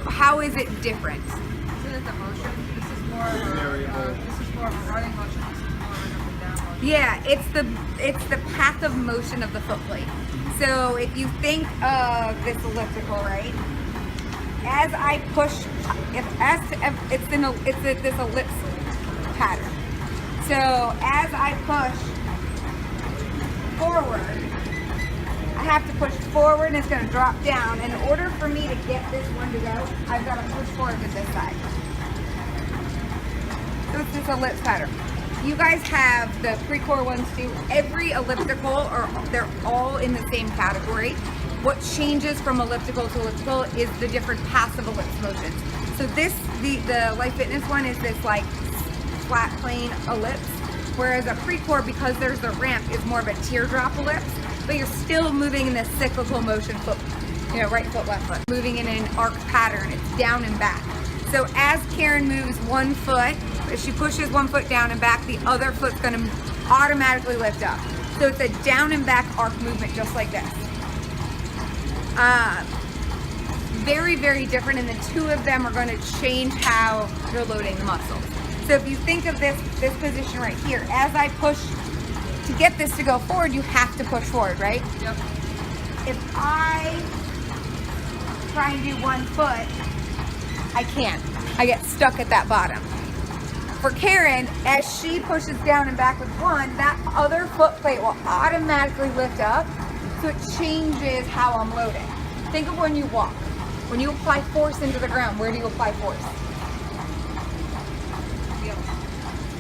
How is it different? This is the motion. This is more of a running motion. This is more of an up and down motion. Yeah, it's the path of motion of the foot plate. So if you think of this elliptical, right? As I push, it's this ellipse pattern. So as I push forward, I have to push forward and it's going to drop down. And in order for me to get this one to go, I've got to push forward to this side. So it's this ellipse pattern. You guys have the pre-core ones too. Every elliptical, they're all in the same category. What changes from elliptical to elliptical is the different paths of ellipse motions. So the Life Fitness one is this like flat plane ellipse, whereas a pre-core, because there's the ramp, is more of a teardrop ellipse, but you're still moving in this cyclical motion, right foot, left foot. Moving in an arc pattern, it's down and back. So as Karen moves one foot, if she pushes one foot down and back, the other foot's gonna automatically lift up. So it's a down and back arc movement, just like this. Very, very different, and the two of them are gonna change how you're loading the muscles. So if you think of this position right here, as I push, to get this to go forward, you have to push forward, right? Yep. If I try and do one foot, I can't. I get stuck at that bottom. For Karen, as she pushes down and back with one, that other foot plate will automatically lift up, so it changes how I'm loading. Think of when you walk. When you apply force into the ground, where do you apply force?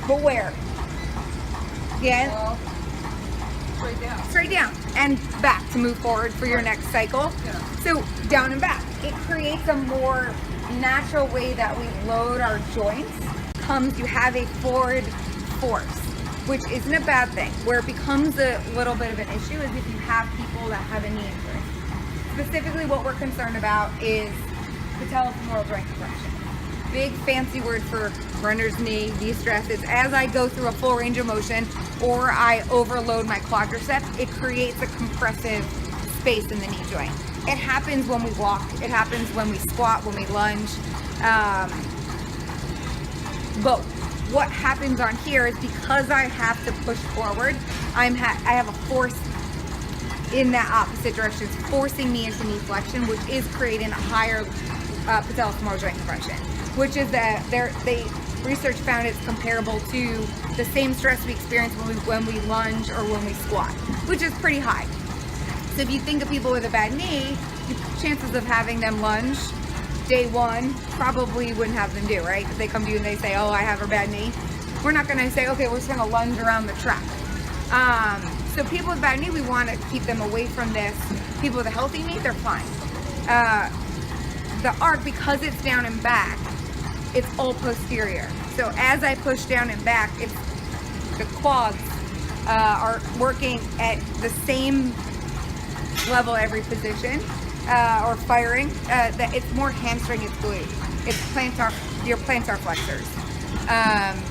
But where? Yeah. Straight down. Straight down and back to move forward for your next cycle. Yeah. So down and back. It creates a more natural way that we load our joints. You have a forward force, which isn't a bad thing. Where it becomes a little bit of an issue is if you have people that have a knee injury. Specifically, what we're concerned about is patellofemoral joint compression. Big fancy word for runner's knee stress is as I go through a full range of motion or I overload my quadriceps, it creates a compressive space in the knee joint. It happens when we walk, it happens when we squat, when we lunge. But what happens on here is because I have to push forward, I have a force in that opposite direction. It's forcing me into knee flexion, which is creating a higher patellofemoral joint compression, which is that research found it's comparable to the same stress we experience when we lunge or when we squat, which is pretty high. So if you think of people with a bad knee, the chances of having them lunge day one probably wouldn't have them do, right? If they come to you and they say, oh, I have a bad knee, we're not going to say, okay, we're just going to lunge around the track. So people with bad knee, we want to keep them away from this. People with a healthy knee, they're fine. The arc, because it's down and back, it's all posterior. So as I push down and back, the quads are working at the same level every position, or firing. It's more hamstring, it's glute, it's your plantar flexors.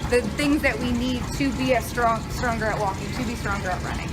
The things that we need to be stronger at walking, to be stronger at running.